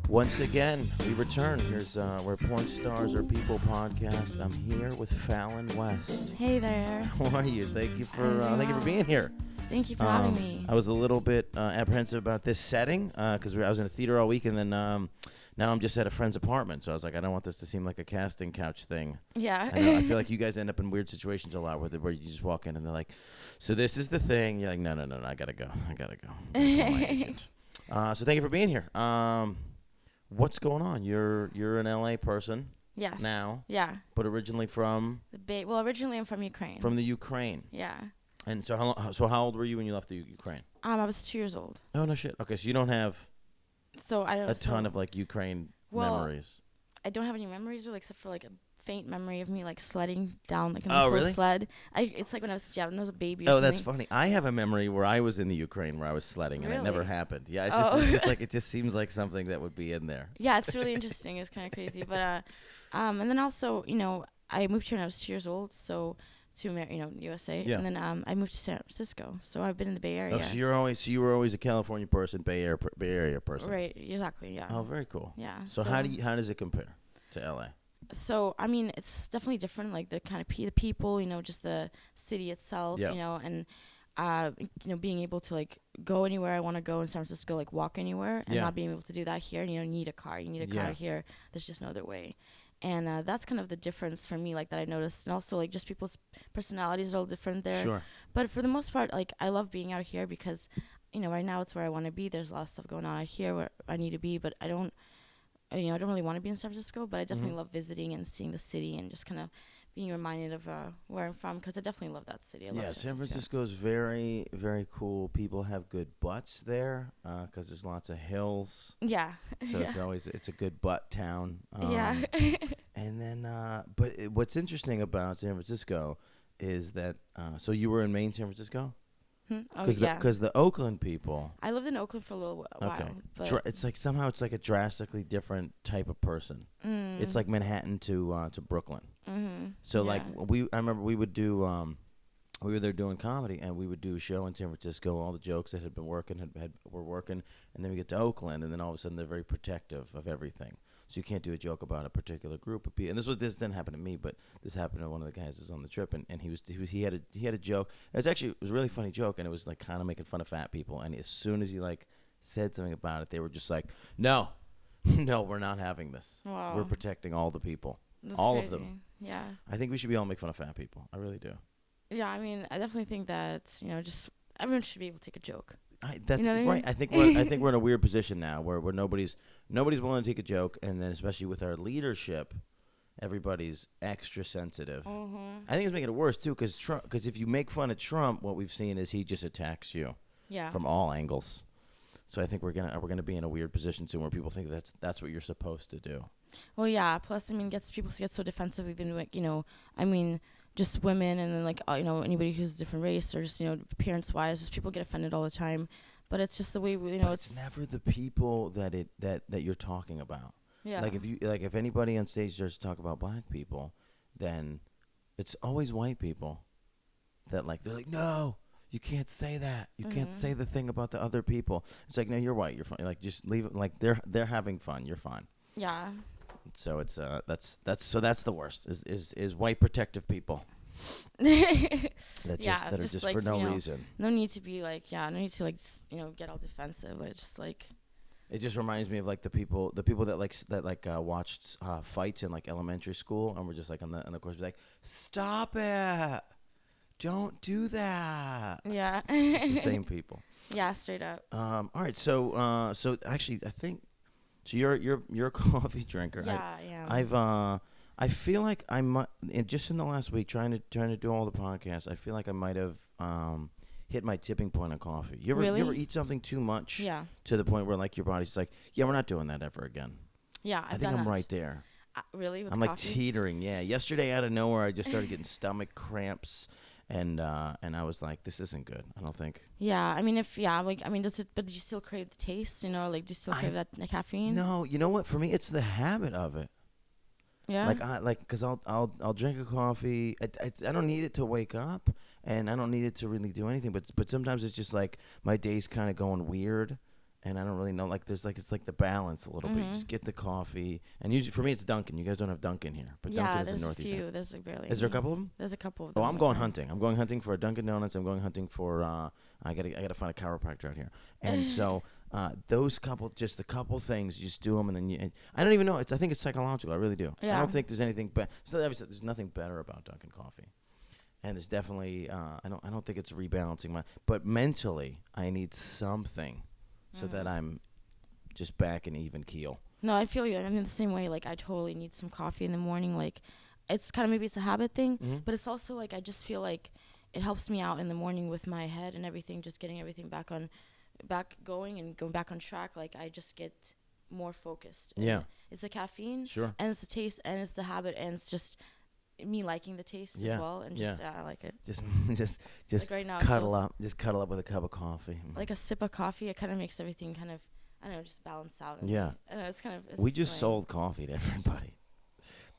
Once again, we return. Here's where Porn Stars Are People podcast. I'm here with Fallon West. Hey there. How are you? Thank you for being here. Thank you for having me. I was a little bit apprehensive about this setting because I was in a theater all week, and then now I'm just at a friend's apartment. So I was like, I don't want this to seem like a casting couch thing. Yeah. I feel like you guys end up in weird situations a lot where you just walk in and they're like, so this is the thing. You're like, no, I gotta go. I gotta call my agent. So thank you for being here. What's going on? You're an LA person. Yes. Now. Yeah. But originally from originally I'm from Ukraine. From the Ukraine. Yeah. And so how old were you when you left the Ukraine? I was 2 years old. Oh no shit. Okay, so you don't have a ton of like Ukraine memories. I don't have any memories really, except for like a faint memory of me like sledding down like in a little sled. It's like when I was a baby. Oh, that's funny. I have a memory where I was in the Ukraine where I was sledding and it never happened. Yeah, it's just like it just seems like something that would be in there. Yeah, it's really interesting. It's kind of crazy, but and then also I moved here when I was 2 years old, so to USA, yeah. And then I moved to San Francisco, so I've been in the Bay Area. Oh, so you were always a California person, Bay Area person. Right, exactly, yeah. Oh, very cool. Yeah. So how does it compare to LA? So I mean, it's definitely different. Like the kind of the people, just the city itself, and being able to like go anywhere I want to go in San Francisco, like walk anywhere, and not being able to do that here. You need a car. You need a car here. There's just no other way. And that's kind of the difference for me, like that I noticed. And also, like, just people's personalities are all different there. Sure. But for the most part, like, I love being out here because, right now it's where I want to be. There's a lot of stuff going on out here where I need to be, but I don't really want to be in San Francisco. But I definitely love visiting and seeing the city and just kind of being reminded of where I'm from, because I definitely love that city. San Francisco is very, very cool. People have good butts there because there's lots of hills. Yeah. So it's a good butt town. Yeah. And then, what's interesting about San Francisco is that, so you were in Maine, San Francisco? Because the Oakland people. I lived in Oakland for a little while. Okay. But It's like somehow it's like a drastically different type of person. It's like Manhattan to Brooklyn. Mm-hmm. So I remember we would do we were there doing comedy, and we would do a show in San Francisco. All the jokes that had been working were working, and then we get to Oakland, and then all of a sudden they're very protective of everything. So you can't do a joke about a particular group of people. And this didn't happen to me, but this happened to one of the guys who was on the trip, and he had a joke. It was a really funny joke, and it was like kind of making fun of fat people. And as soon as he like said something about it, they were just like, no, we're not having this. Wow. We're protecting all the people, That's all crazy. of them. Yeah. I think we should be all make fun of fat people. I really do. Yeah, I mean, I definitely think that just everyone should be able to take a joke. That's right. I mean? I think we're in a weird position now where nobody's willing to take a joke, and then especially with our leadership, everybody's extra sensitive. Mm-hmm. I think it's making it worse too, because if you make fun of Trump, what we've seen is he just attacks you. Yeah. From all angles. So I think we're gonna be in a weird position soon where people think that's what you're supposed to do. Well, yeah. Plus, I mean, people get so defensive, even like just women, and then like anybody who's a different race, or just appearance wise, just people get offended all the time. But it's just the way it's never the people that you're talking about. Yeah. Like if anybody on stage starts to talk about black people, then it's always white people that they're like, no, you can't say that. You can't say the thing about the other people. It's like, no, you're white, you're fine. Like, just leave it. Like they're having fun, you're fine. Yeah. So it's that's the worst is white protective people. that are just like, for no reason. No need to be like, no need to like get all defensive. It's just like, it just reminds me of like the people that watched fights in like elementary school, and were just like on the course, be like, stop it, don't do that. Yeah. It's the same people. Yeah, straight up. All right, so actually I think so you're a coffee drinker. Yeah, I feel like I might, just in the last week, trying to do all the podcasts, I feel like I might have hit my tipping point on coffee. You ever eat something too much? Yeah. To the point where like your body's like, yeah, we're not doing that ever again. Yeah, I think I'm right there. Really? With I'm coffee? like teetering. Yeah. Yesterday out of nowhere, I just started getting stomach cramps, and I was like, this isn't good. I don't think. Yeah, I mean, does it? But do you still crave the taste? Like, do you still crave that caffeine? No, you know what? For me, it's the habit of it. Yeah. Because I'll drink a coffee. I don't need it to wake up, and I don't need it to really do anything. But sometimes it's just like my day's kind of going weird, and I don't really know. Like, it's like the balance a little bit. You just get the coffee, and usually for me it's Dunkin'. You guys don't have Dunkin' here, but Dunkin' is in Northeast. Yeah, there's a few. There's like barely. Is there a couple of them? There's a couple of them. Oh, I'm going hunting. I'm going hunting for a Dunkin' Donuts. I'm going hunting for. I gotta find a chiropractor out here, and so. Those the couple things, you just do them, and then and I don't even know. I think it's psychological. I really do. Yeah. I don't think there's anything. There's nothing better about Dunkin' coffee, and there's definitely. I don't think it's rebalancing but mentally, I need something, so that I'm just back in even keel. No, I feel you. I'm in the same way. Like, I totally need some coffee in the morning. Like, it's kind of maybe it's a habit thing, but it's also like I just feel like it helps me out in the morning with my head and everything, just getting everything back going and going back on track. Like, I just get more focused. And it's the caffeine, sure, and it's the taste, and it's the habit, and it's just me liking the taste as well, and just I like it. Just like right now, cuddle up with a cup of coffee. Like a sip of coffee, it kind of makes everything kind of, I don't know, just balance out. Yeah, I know, it's kind of. We just sold coffee to everybody.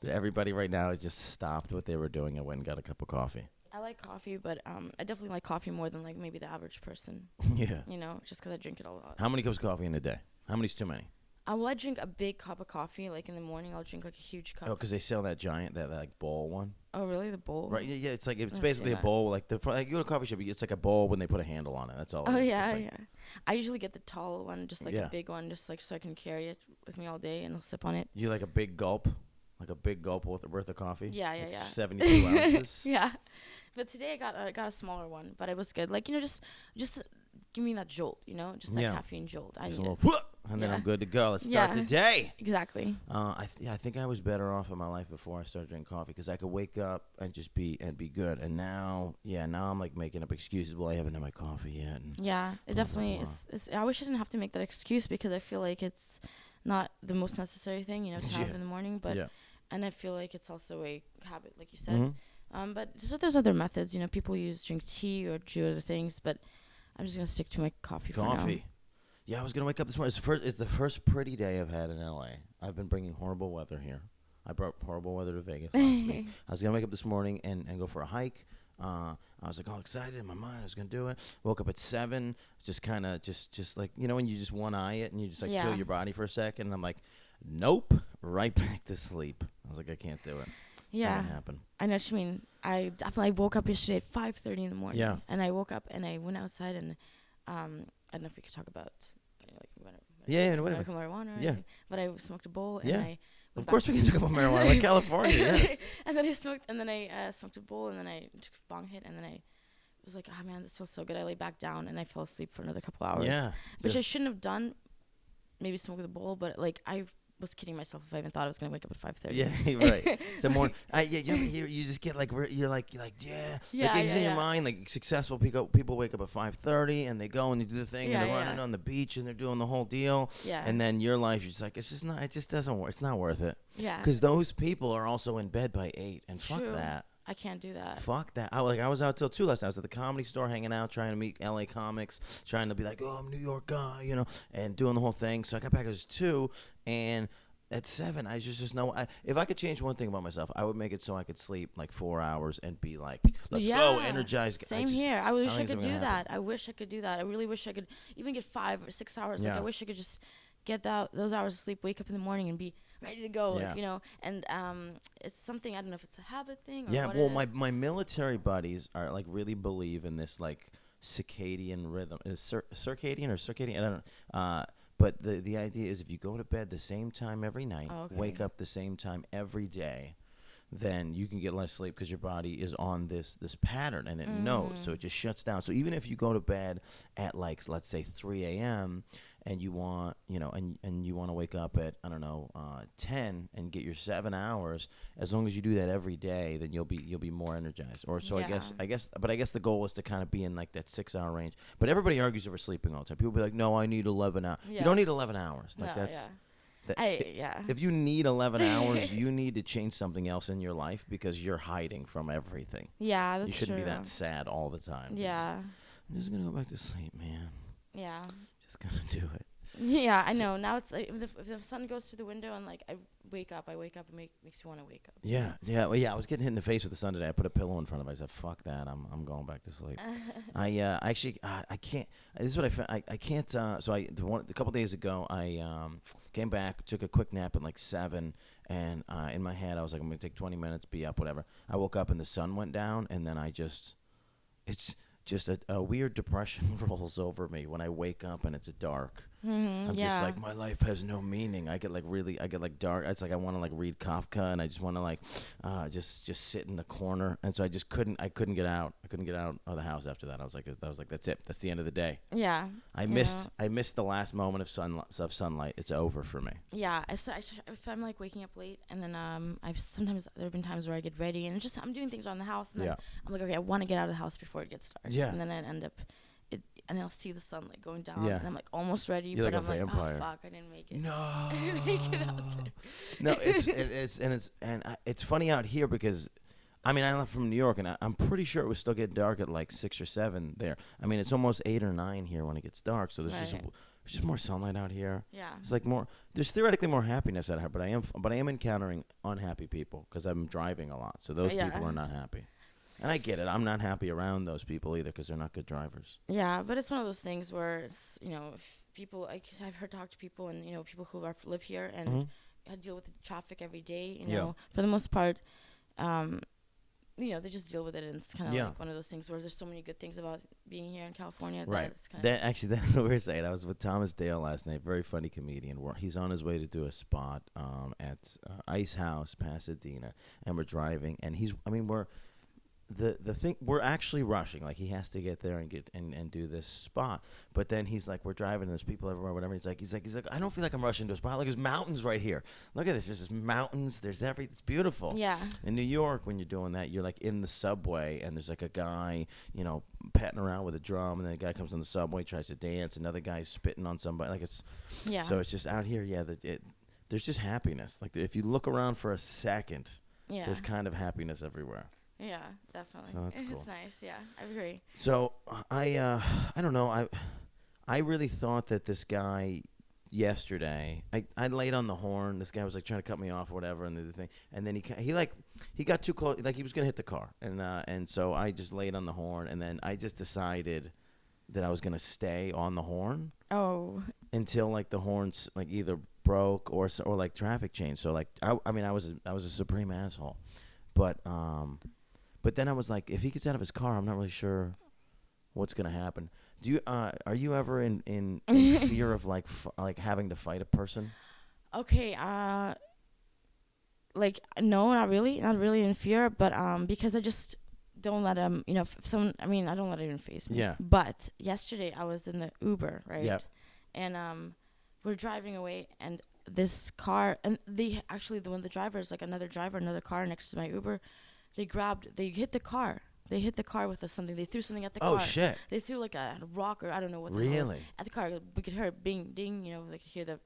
Everybody right now has just stopped what they were doing and went and got a cup of coffee. I like coffee, but I definitely like coffee more than like maybe the average person. Yeah. You know, just because I drink it a lot. How many cups of coffee in a day? How many's too many? I drink a big cup of coffee. Like in the morning, I'll drink like a huge cup. Oh, because they sell that giant, that like bowl one. Oh, really? The bowl? Right. Yeah. It's like it's basically a bowl. Like you go to a coffee shop, it's like a bowl when they put a handle on it. That's all. Oh yeah. I usually get the tall one, just like a big one, just like so I can carry it with me all day and I'll sip on it. You like a big gulp? Like a big gulp worth of coffee? Yeah. 72 ounces. Yeah. But today I got a smaller one, but it was good. Like, you know, just give me that jolt, you know, just that caffeine jolt. Just a little whoop, and then I'm good to go. Let's start the day. Exactly. I think I was better off in my life before I started drinking coffee because I could wake up and just be good. And now I'm like making up excuses. Well, I haven't had my coffee yet. It definitely is. I wish I didn't have to make that excuse because I feel like it's not the most necessary thing, you know, to have in the morning. But and I feel like it's also a habit, like you said. But so there's other methods, you know. People drink tea or do other things, but I'm just gonna stick to my coffee for now. Yeah, I was gonna wake up this morning. It's the first pretty day I've had in LA. I've been bringing horrible weather here. I brought horrible weather to Vegas last week. I was gonna wake up this morning and go for a hike. I was like all excited in my mind. I was gonna do it. Woke up at 7. Just kind of just like, you know, when you just one eye it and you just like feel your body for a second. And I'm like, nope, right back to sleep. I was like, I can't do it. Yeah, happen. I know what you mean. I definitely woke up yesterday at 5:30 in the morning. Yeah, and I woke up and I went outside and I don't know if we could talk about whatever. Whatever. Marijuana. Yeah, but I smoked a bowl and I. Of course we can talk about marijuana, like California. Yes. And then I smoked a bowl and then I took a bong hit and then I was like, oh man, this feels so good. I lay back down and I fell asleep for another couple hours. Yeah, which I shouldn't have done. Maybe smoke the bowl, but like I was kidding myself if I even thought I was gonna wake up at 5:30. Yeah, right. So more, you just get like you're like in your mind like successful people wake up at 5:30 and they go and they do the thing and they're running on the beach and they're doing the whole deal. Yeah. And then your life, you're just like it just doesn't work. It's not worth it. Yeah. Because those people are also in bed by 8 and fuck that. I can't do that. Fuck that. I was out till 2 last night. I was at the Comedy Store hanging out, trying to meet LA comics, trying to be like, oh, I'm a New York guy, you know, and doing the whole thing. So I got back at 2, and at 7, I just know. If I could change one thing about myself, I would make it so I could sleep like 4 hours and be like, let's go, energized. Same here. I wish I could do that. I wish I could do that. I really wish I could even get 5 or 6 hours. Yeah. Like I wish I could just get those hours of sleep, wake up in the morning and be ready to go, like, you know, and it's something, I don't know if it's a habit thing or what well, my military buddies are like really believe in this like circadian rhythm. Is circadian or circadian? I don't know. But the idea is if you go to bed the same time every night, wake up the same time every day, then you can get less sleep because your body is on this pattern and it knows, so it just shuts down. So even if you go to bed at like, let's say 3 a.m. and you want, you know, and you want to wake up at, I don't know, 10 and get your 7 hours, as long as you do that every day, then you'll be more energized. Or so I guess the goal is to kind of be in like that 6 hour range. But everybody argues over sleeping all the time. People be like, no, I need 11 hours. Yeah. You don't need 11 hours. Like if you need 11 hours, you need to change something else in your life because you're hiding from everything. Yeah, that's You shouldn't true. be that sad all the time. Yeah. I'm just going to go back to sleep, man. Yeah. Just going to do it. Yeah, I know. Now it's like if the sun goes through the window and like I wake up, it makes you want to wake up. Yeah, yeah, well, yeah. I was getting hit in the face with the sun today. I put a pillow in front of it. I said, "Fuck that! I'm going back to sleep." I actually I can't. This is what I found. I can't. So a couple days ago I came back, took a quick nap at like 7, and in my head I was like, I'm gonna take 20 minutes, be up, whatever. I woke up and the sun went down, and then it's just a weird depression rolls over me when I wake up and it's dark. I'm just like, my life has no meaning. I get like dark. It's like I want to like read Kafka, and I just want to like just sit in the corner. And so I couldn't get out. I couldn't get out of the house after that. I was like, that's it. That's the end of the day. Yeah. I missed the last moment of sunlight. It's over for me. Yeah. If I'm like waking up late, and then there have been times where I get ready and I'm doing things around the house, and then I'm like, okay, I want to get out of the house before it gets dark. Yeah. And then I end up. And I'll see the sunlight going down, and I'm like almost ready, You're but like I'm vampire. like, oh fuck, I didn't make it. No, I didn't make it out there. No, it's funny out here because, I mean, I left from New York, and I'm pretty sure it was still getting dark at like 6 or 7 there. I mean, it's almost 8 or 9 here when it gets dark, so there's just more sunlight out here. Yeah, it's like there's theoretically more happiness out here, but I am encountering unhappy people because I'm driving a lot, so those people are not happy. And I get it. I'm not happy around those people either because they're not good drivers. Yeah, but it's one of those things where it's, if people, I've heard talk to people and, people who live here and deal with the traffic every day, for the most part, they just deal with it, and it's kind of like one of those things where there's so many good things about being here in California. Right. That's what we were saying. I was with Thomas Dale last night, very funny comedian. He's on his way to do a spot at Ice House, Pasadena, and we're driving, and the thing, we're actually rushing, like he has to get there and get and do this spot, but then he's like, we're driving and there's people everywhere, whatever. He's like I don't feel like I'm rushing to a spot. Like, there's mountains right here. Look at this. There's just mountains. There's it's beautiful. Yeah. In New York, when you're doing that, you're like in the subway and there's like a guy, petting around with a drum, and then a guy comes on the subway, tries to dance, another guy's spitting on somebody. Like so it's just out here. Yeah. There's just happiness. Like if you look around for a second, there's kind of happiness everywhere. Yeah, definitely. So that's cool. It's nice. Yeah, I agree. So I don't know. I really thought that this guy yesterday. I laid on the horn. This guy was like trying to cut me off or whatever, and the thing. And then he got too close. Like he was gonna hit the car, and so I just laid on the horn, and then I just decided that I was gonna stay on the horn. Oh. Until like the horns like either broke or like traffic changed. So like I was a supreme asshole, but then I was like, if he gets out of his car, I'm not really sure what's gonna happen. Do you are you ever in fear of like having to fight a person? Okay, like no, not really in fear, but because I just don't let him, if someone, I don't let it even face me. Yeah. But yesterday I was in the Uber, right? Yeah. And we're driving away, and this car, and the driver is like another car next to my Uber. They hit the car. They hit the car with something. They threw something at the car. Oh, shit. They threw like a rock or I don't know what the really? hell it was at the car. We could hear it bing, ding, they could hear the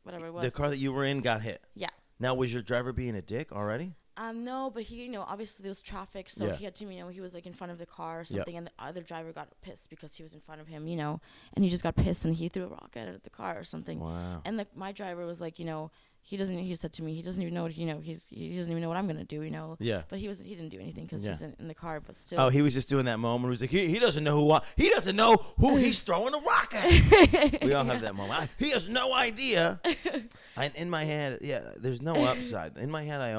whatever it was. The car that you were in got hit? Yeah. Now, was your driver being a dick already? No, but he, obviously there was traffic, so he had to, he was like in front of the car or something, and the other driver got pissed because he was in front of him, and he just got pissed and he threw a rock at the car or something. Wow. And my driver was like, he said to me, he doesn't even know what, he doesn't even know what I'm going to do, Yeah. But he didn't do anything because he's in the car, but still. Oh, he was just doing that moment where he's like, he doesn't know who he's throwing a rock at. We all have that moment. He has no idea. In my head, there's no upside. In my head, I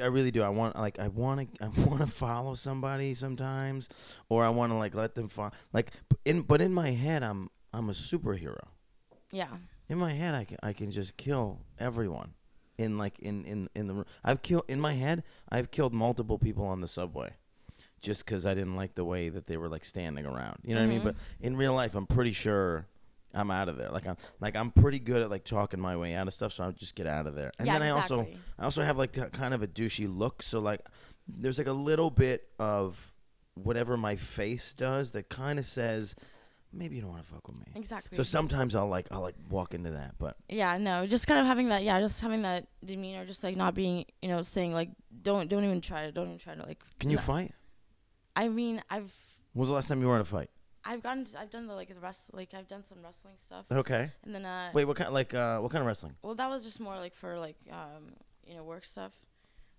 really do. I want to follow somebody sometimes, or I want to like let them follow. But in my head, I'm a superhero. Yeah. In my head, I can just kill everyone. In the room, I've killed multiple people on the subway, just because I didn't like the way that they were like standing around. You know what I mean? But in real life, I'm pretty sure I'm out of there. I'm pretty good at like talking my way out of stuff, so I'll just get out of there. And then exactly. I also have like kind of a douchey look, so like there's like a little bit of whatever my face does that kind of says, maybe you don't want to fuck with me. Exactly. So sometimes I'll walk into that, but yeah, no, just kind of having that demeanor, just like not being, saying like don't even try to like. Can you fight? When was the last time you were in a fight? I've done the I've done some wrestling stuff. Okay. And then wait, what kind of wrestling? Well, that was just more like for work stuff.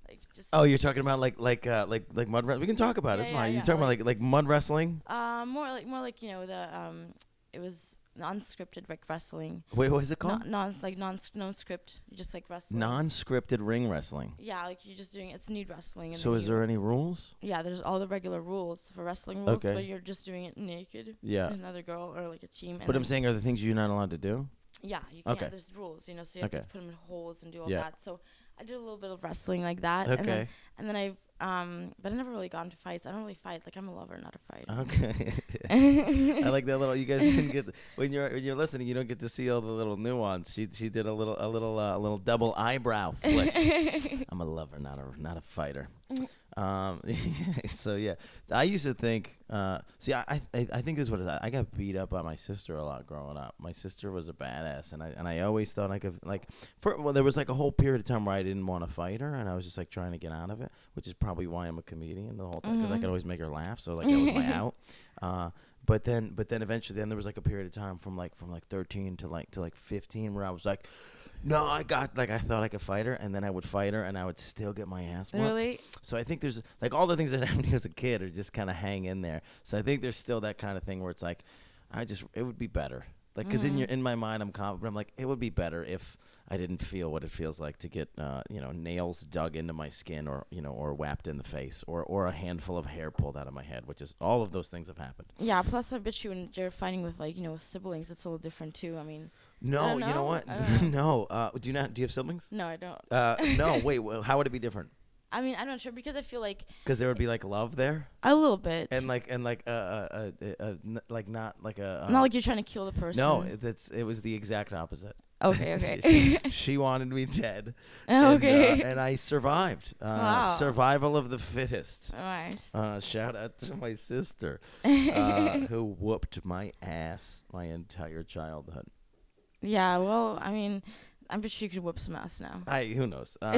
Like just. Oh, you're talking about like mud wrestling. We can talk about it. It's fine. You're talking about like mud wrestling? More like the it was non-scripted like wrestling. Wait, what is it called? Non-script. You just like wrestling. Non-scripted ring wrestling. Yeah, like you're just doing it's nude wrestling. So is there any rules? Yeah, there's all the regular rules for wrestling rules, okay. But you're just doing it naked. Yeah. With another girl or like a team. But I'm saying, are the things you're not allowed to do? Yeah, you can't. Okay. There's rules, so you have to put them in holes and do all that. So I did a little bit of wrestling like that. Okay. And then I've but I never really got into fights. I don't really fight. Like I'm a lover, not a fighter. Okay. I like that little. You guys didn't get when you're listening. You don't get to see all the little nuance. She did a little double eyebrow flick. I'm a lover, not a fighter. So yeah, I used to think. See, I think this is what it is. I got beat up by my sister a lot growing up. My sister was a badass, and I always thought I could there was like a whole period of time where I didn't want to fight her, and I was just like trying to get out of it, which is probably why I'm a comedian the whole time, because I could always make her laugh. So like that was my out. But then eventually there was like a period of time from 13 to 15 where I was like, no, I thought I could fight her, and then I would fight her, and I would still get my ass whooped. Really? So I think there's like all the things that happened to me as a kid are just kind of hang in there. So I think there's still that kind of thing where it's like, it would be better. Like, because in my mind, I'm confident. I'm like, it would be better if I didn't feel what it feels like to get, nails dug into my skin or whapped in the face or a handful of hair pulled out of my head, which is all of those things have happened. Yeah. Plus, I bet you when you're fighting with with siblings, it's a little different too. I mean. No, you know what? No. Do you have siblings? No, I don't. No. Wait. Well, how would it be different? I mean, I'm not sure because I feel like. Because there would be like love there. A little bit. And not like a. Not like you're trying to kill the person. No, it was the exact opposite. Okay. she wanted me dead. Okay. And I survived. Wow. Survival of the fittest. Nice. Shout out to my sister, who whooped my ass my entire childhood. Yeah. Well, I mean, I'm pretty sure you could whoop some ass now. Who knows? I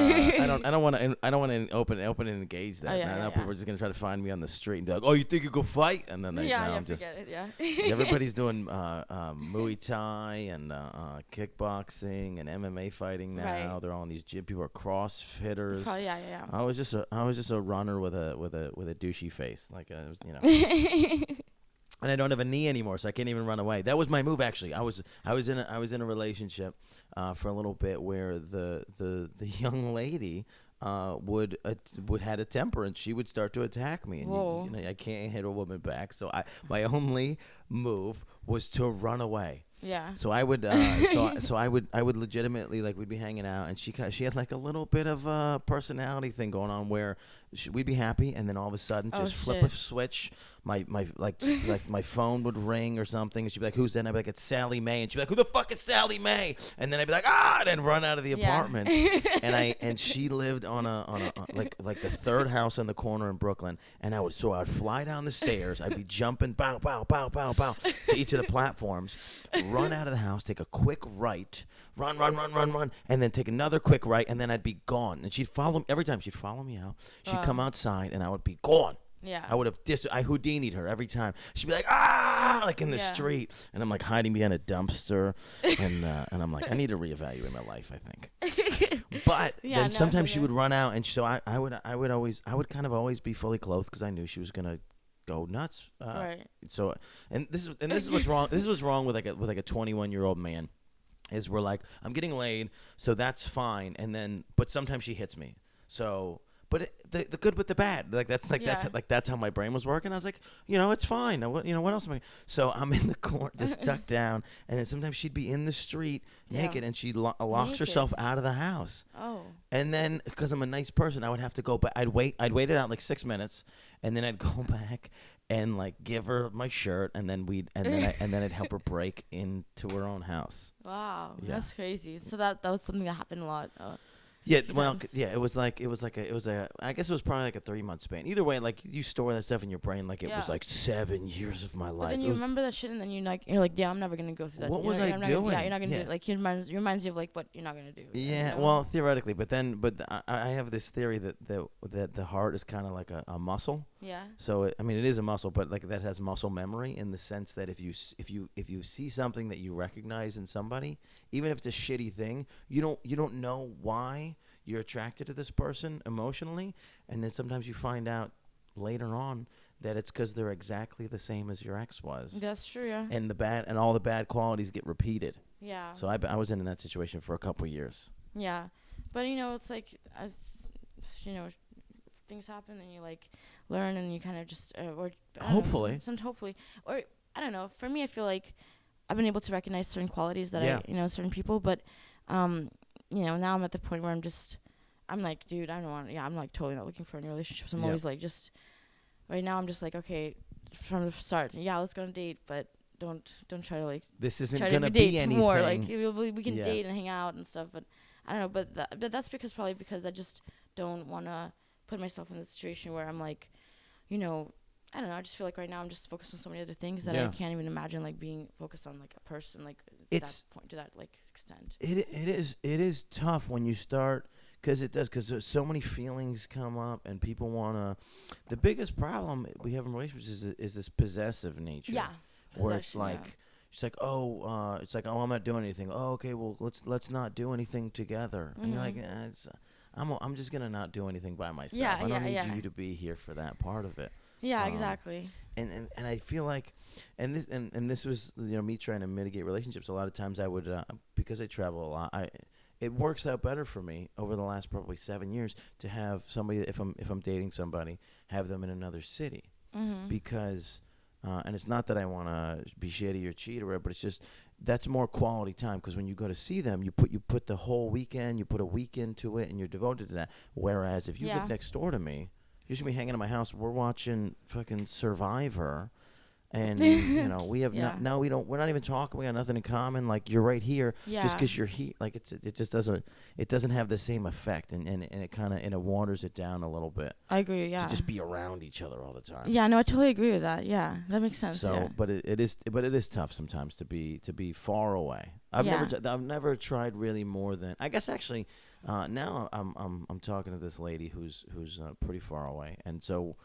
don't want to open and engage that. Now people are just gonna try to find me on the street and be like, "Oh, you think you go fight?" And then I'm just. Forget it, yeah. Everybody's doing Muay Thai and kickboxing and MMA fighting now. Right. They're all in these gym. People are CrossFitters. Yeah. I was just a runner with a douchey face, And I don't have a knee anymore, so I can't even run away. That was my move, actually. I was in a relationship for a little bit where the young lady would had a temper, and she would start to attack me. And I can't hit a woman back, so my only move was to run away. Yeah. So I would, so I would legitimately, like, we'd be hanging out, and she had like a little bit of a personality thing going on where we'd be happy, and then all of a sudden flip a switch. My phone would ring or something, and she'd be like, "Who's that?" And I'd be like, "It's Sally Mae," and she'd be like, "Who the fuck is Sally Mae?" And then I'd be like, "Ah!" and then run out of the apartment. And she lived on a like the third house on the corner in Brooklyn, and I'd fly down the stairs, I'd be jumping, bow, bow, bow, bow, bow, to each of the platforms, run out of the house, take a quick right, run, and then take another quick right, and then I'd be gone. And she'd follow me every time. She'd follow me out. She'd come outside, and I would be gone. Yeah. I would have I Houdini'd her every time. She'd be like, like in the street, and I'm like hiding behind a dumpster, and I'm like, I need to reevaluate my life, I think. But then sometimes she would run out, and so I would kind of always be fully clothed because I knew she was gonna go nuts. Right. So and this is what's wrong. This is what's wrong with like a 21-year-old man, is we're like, I'm getting laid, so that's fine, but sometimes she hits me, so. But the good with the bad, that's how my brain was working. I was like, it's fine. What else am I? So I'm in the corner, just ducked down, and then sometimes she'd be in the street naked, and she locks herself out of the house. Oh. And then because I'm a nice person, I would have to go, but I'd wait it out like 6 minutes, and then I'd go back and like give her my shirt, and then I'd help her break into her own house. Wow, that's crazy. So that was something that happened a lot. Yeah, well, yeah, it was like I guess it was probably like a 3-month span. Either way, like you store that stuff in your brain like it was like 7 years of my life. But then you remember that shit, and then you're like, yeah, I'm never gonna go through that. What was I doing? You're not gonna do it. Like reminds you of like what you're not gonna do. Yeah, well, theoretically, but I have this theory that the heart is kind of like a muscle. Yeah. So I mean, it is a muscle, but like that has muscle memory in the sense that if you see something that you recognize in somebody, even if it's a shitty thing, you don't know why you're attracted to this person emotionally, and then sometimes you find out later on that it's because they're exactly the same as your ex was. That's true, yeah. And all the bad qualities get repeated. Yeah. So I was in that situation for a couple of years. Yeah, but it's like as things happen and you like learn and you kind of just hopefully or I don't know. For me, I feel like I've been able to recognize certain qualities that certain people, but now I'm at the point where I'm like, dude, I don't want. Yeah, I'm like totally not looking for any relationships. I'm always like, just right now, I'm just like, okay, from the start, yeah, let's go on a date, but don't try to like. This isn't gonna be anything more. Like we can date and hang out and stuff, but I don't know. But that's because I just don't want to put myself in the situation where I'm like, I don't know. I just feel like right now I'm just focused on so many other things that I can't even imagine like being focused on like a person like to that like extent. It is tough when you start because there's so many feelings come up and people wanna. The biggest problem we have in relationships is this possessive nature. Yeah. Where it's like. She's like, I'm not doing anything. Oh, okay, well, let's not do anything together. Mm-hmm. And you're like, I'm just gonna not do anything by myself. Yeah, I don't need you to be here for that part of it. Yeah, exactly. And I feel like, and this was me trying to mitigate relationships. A lot of times I would because I travel a lot. It works out better for me over the last probably 7 years to have somebody if I'm dating somebody, have them in another city, because. And it's not that I want to be shitty or cheat or whatever, but it's just that's more quality time because when you go to see them, you put the whole weekend, you put a week into it, and you're devoted to that. Whereas if you live next door to me, you're just gonna be hanging at my house. We're watching fucking Survivor, and we have we're not even talking. We got nothing in common. Like you're right here, just because you're here. Like it just doesn't have the same effect, and it kind of waters it down a little bit. I agree. Yeah. To just be around each other all the time. Yeah. No, I totally agree with that. Yeah, that makes sense. So, but it is tough sometimes to be far away. I've never tried really more than I guess actually. Now I'm talking to this lady who's pretty far away, and so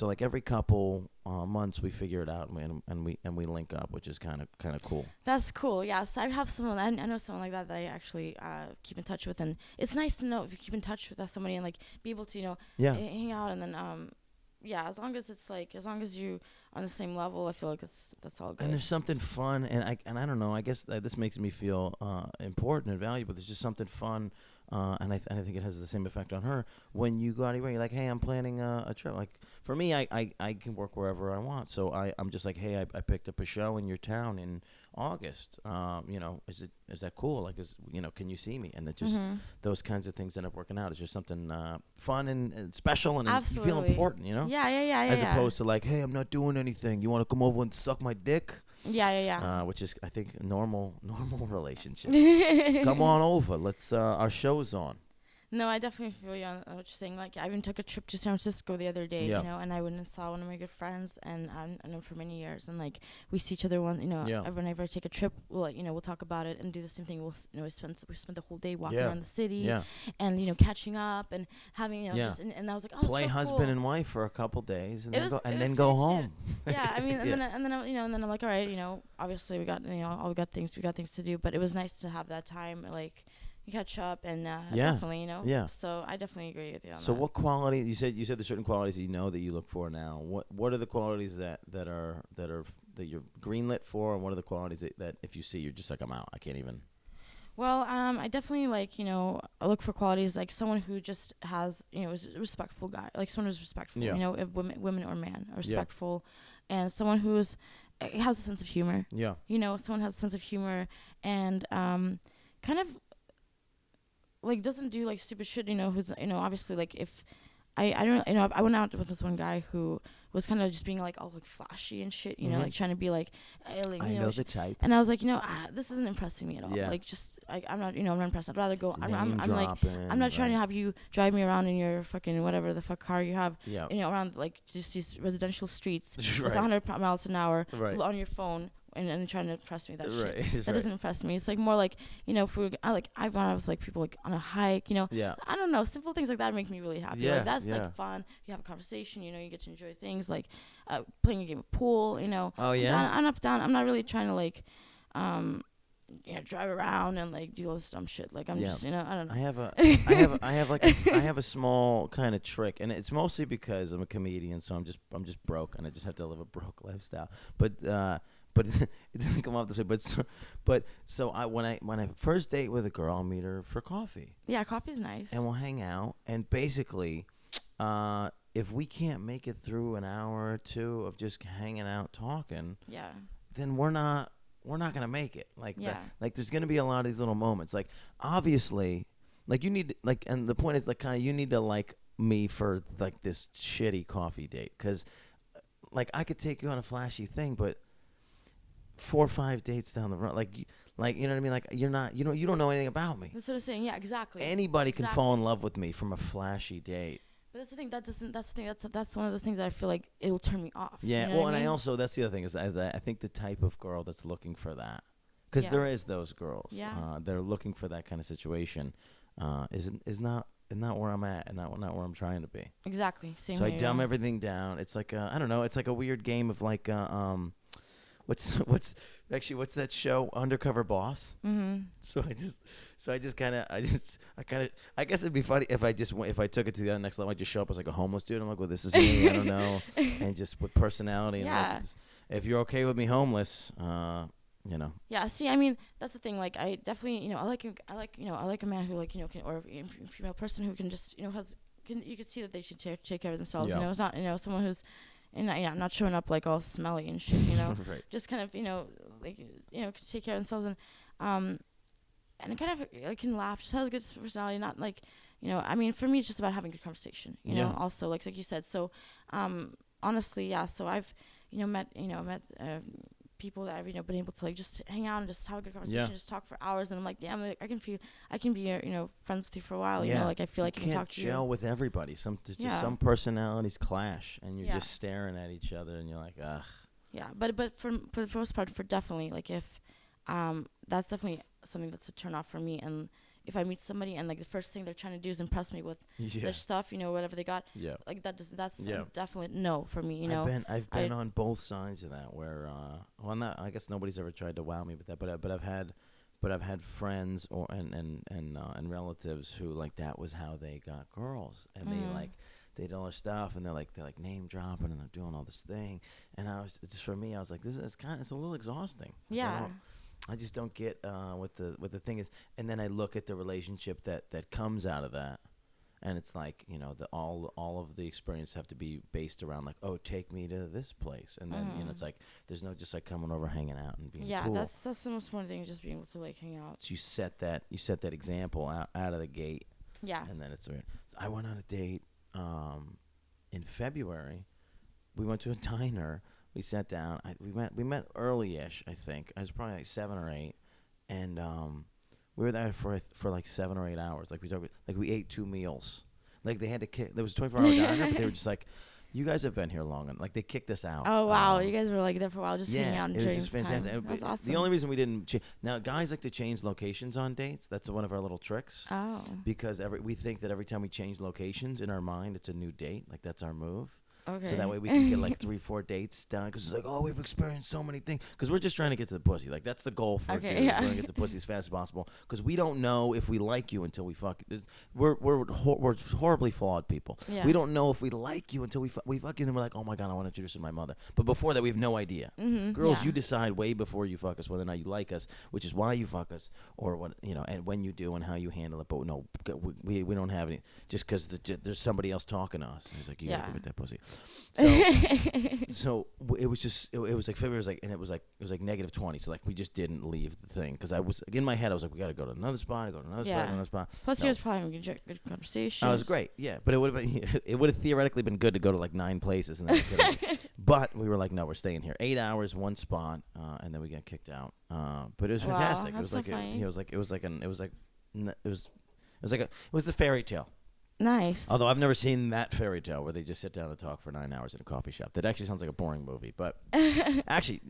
like every couple months we figure it out and we link up, which is kind of cool. That's cool. Yes, I have someone. I know someone like that I actually keep in touch with, and it's nice to know if you keep in touch with somebody and like be able to hang out and then as long as you on the same level, I feel like that's all good. And there's something fun, and I don't know. I guess this makes me feel important and valuable. There's just something fun. And I think it has the same effect on her. When you go out anywhere, you're like, hey, I'm planning a trip. Like, for me, I can work wherever I want. So I'm just like, hey, I picked up a show in your town in August. Is that cool? Like, can you see me? And it just, those kinds of things end up working out. It's just something fun and special, and you feel important, Yeah. As opposed to like, hey, I'm not doing anything. You want to come over and suck my dick? Yeah. Which is, I think, normal relationships. Come on over. Let's. Our show's on. No, I definitely feel you on what you're saying. Like, I even took a trip to San Francisco the other day, and I went and saw one of my good friends, and I've known for many years, and like we see each other whenever I take a trip, we'll talk about it and do the same thing. We spend the whole day walking around the city, and catching up and having and I was like, oh, play so husband cool. and wife for a couple days, and then go home. Yeah, I mean, and then I'm like, all right, obviously we got things to do, but it was nice to have that time, like. You catch up and definitely, So I definitely agree with you on that. So what quality you said there's certain qualities that you look for now. What are the qualities that you're greenlit for, and what are the qualities that if you see you're just like I'm out, I can't even. Well, I definitely I look for qualities like someone who just has is a respectful guy, like someone who's respectful, if women or man are respectful, and someone who's has a sense of humor. Yeah. Someone has a sense of humor and kind of. Like doesn't do like stupid shit, who's obviously like if I don't, I went out with this one guy who was kind of just being like all like flashy and shit, like trying to be like, like I know the type. and I was like, this isn't impressing me at all. Yeah. Like, just I'm not, I'm not impressed. I'd rather go. I'm like, dropping, I'm not trying to have you drive me around in your fucking whatever the fuck car you have, Yeah. Around like just these residential streets with Right. 100 miles an hour Right. on your phone. And trying to impress me, that Right. shit. That doesn't impress me. It's like more like, if I've gone out with like people like on a hike, Yeah. I don't know, simple things like that make me really happy. Yeah, Like that's like fun. You have a conversation, you get to enjoy things like playing a game of pool, Oh yeah. I'm not really trying to like drive around and like do all this dumb shit. Like I'm just, I don't know. I have a small kind of trick, and it's mostly because I'm a comedian, so I'm just broke, and I just have to live a broke lifestyle. But it doesn't come off this way. So when I first date with a girl, I'll meet her for coffee. Yeah, coffee's nice. And we'll hang out, and basically, if we can't make it through an hour or two of just hanging out talking, then we're not gonna make it. Like there's gonna be a lot of these little moments. Like obviously, like you need and the point is like kind of you need to like me for like this shitty coffee date, because like I could take you on a flashy thing, but 4 or 5 dates down the road, like you know what I mean? Like you don't know anything about me. That's what I'm saying. Yeah, exactly. Anybody can fall in love with me from a flashy date. But that's the thing. That's one of those things that I feel like it'll turn me off. Yeah. You know well, and I mean? I also that's the other thing is I think the type of girl that's looking for that, because there is those girls. Yeah. They're looking for that kind of situation. Is not where I'm at, and not where I'm trying to be. Exactly. Same. So I dumb everything down. It's like I don't know. It's like a weird game of like what's that show, Undercover Boss? Mm-hmm. I guess it'd be funny if I took it to the next level. I just show up as like a homeless dude. I'm like, well, this is me. I don't know, and just with personality. And like, if you're okay with me homeless, Yeah. See, I mean, that's the thing. Like, I definitely, I like a man who like, can, or a female person who can just, you can see that they should take care of themselves. Yeah. It's not, someone who's. And not showing up like all smelly and shit, Right. Just kind of, like, can take care of themselves and kind of like can laugh, just has a good personality, not like, I mean, for me, it's just about having good conversation, know, also like you said. So, honestly, yeah. So I've, met people that I've, been able to like just hang out and just have a good conversation, just talk for hours. And I'm like, damn, like, I can be, friends with you for a while. Like I feel like I can talk to you. Can't gel with everybody. Some personalities clash, and you're just staring at each other, and you're like, ugh. Yeah, but for the most part, for definitely like if, that's definitely something that's a turn off for me. And if I meet somebody and like the first thing they're trying to do is impress me with their stuff, whatever they got, like that's definitely no for me. I've been on both sides of that where I guess nobody's ever tried to wow me with that, but I've had friends and relatives who like that was how they got girls, and they did all their stuff, and they're like name dropping, and they're doing all this thing, and I was like, this is it's a little exhausting. Yeah. I just don't get what the thing is, and then I look at the relationship that comes out of that, and it's like all of the experience have to be based around like, oh, take me to this place, and then it's like there's no just like coming over, hanging out, and being cool. that's the most important thing, just being able to like hang out. So you set that example out of the gate. Yeah. And then it's weird. So I went on a date in February. We went to a diner. We sat down. We met early-ish, I think. I was probably like 7 or 8, and we were there for like 7 or 8 hours. Like we ate 2 meals. Like they had to kick. There was a 24-hour diner, but they were just like, "You guys have been here long enough." Like they kicked us out. Oh wow, you guys were like there for a while, just hanging out and drinking. It was just fantastic. That was awesome. The only reason we didn't now guys like to change locations on dates. That's one of our little tricks. Oh. Because we think that every time we change locations in our mind, it's a new date. Like that's our move. Okay. So that way we can get like 3-4 dates done, because it's like, oh, we've experienced so many things. Because we're just trying to get to the pussy. Like that's the goal for dudes. We're gonna get to the pussy as fast as possible. Because we don't know if we like you until we fuck. We're horribly flawed people. Yeah. We don't know if we like you until we fuck you. And then we're like, oh my god, I want to introduce you to my mother. But before that, we have no idea. Mm-hmm. Girls, you decide way before you fuck us whether or not you like us, which is why you fuck us, or what and when you do and how you handle it. But no, we don't have any. Just because there's somebody else talking to us. He's like, you gotta go get that pussy. It was just it was like February was like, and it was like -20. So like we just didn't leave the thing because I was in my head I was like, we got to go to another spot, go to another spot, another spot. Plus, you was probably having good conversation. Oh, it was great, yeah. But it would have theoretically been good to go to like 9 places, and then but we were like, no, we're staying here. 8 hours, one spot, and then we got kicked out. But it was fantastic. It was like it was the fairy tale. Nice. Although I've never seen that fairy tale where they just sit down and talk for 9 hours in a coffee shop. That actually sounds like a boring movie. But actually,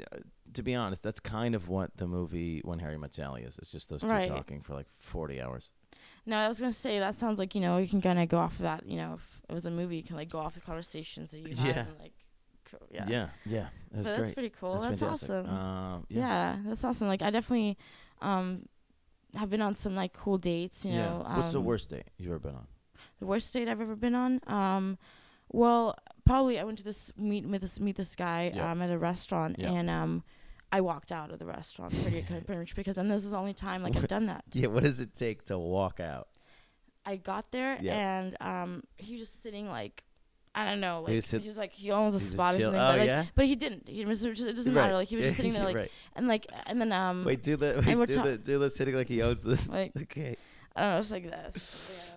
to be honest, that's kind of what the movie When Harry Met Sally is. It's just those two talking for like 40 hours. No, I was going to say, that sounds like, you can kind of go off of that. If it was a movie, you can like go off the conversations that you had. And, like, Yeah. That's great. That's pretty cool. That's awesome. Yeah, that's awesome. Like, I definitely have been on some like cool dates, you know. What's the worst date you've ever been on? The worst date I've ever been on? Well, probably I went to meet this guy at a restaurant, and I walked out of the restaurant pretty much because, and this is the only time like I've done that. Yeah, what does it take to walk out? I got there and he was just sitting like, I don't know, like he was like he owns a spot or something, but he didn't. It doesn't matter. Like he was just sitting there like, and then wait, do the sitting like he owns this. Like, okay. I don't know, it's like this.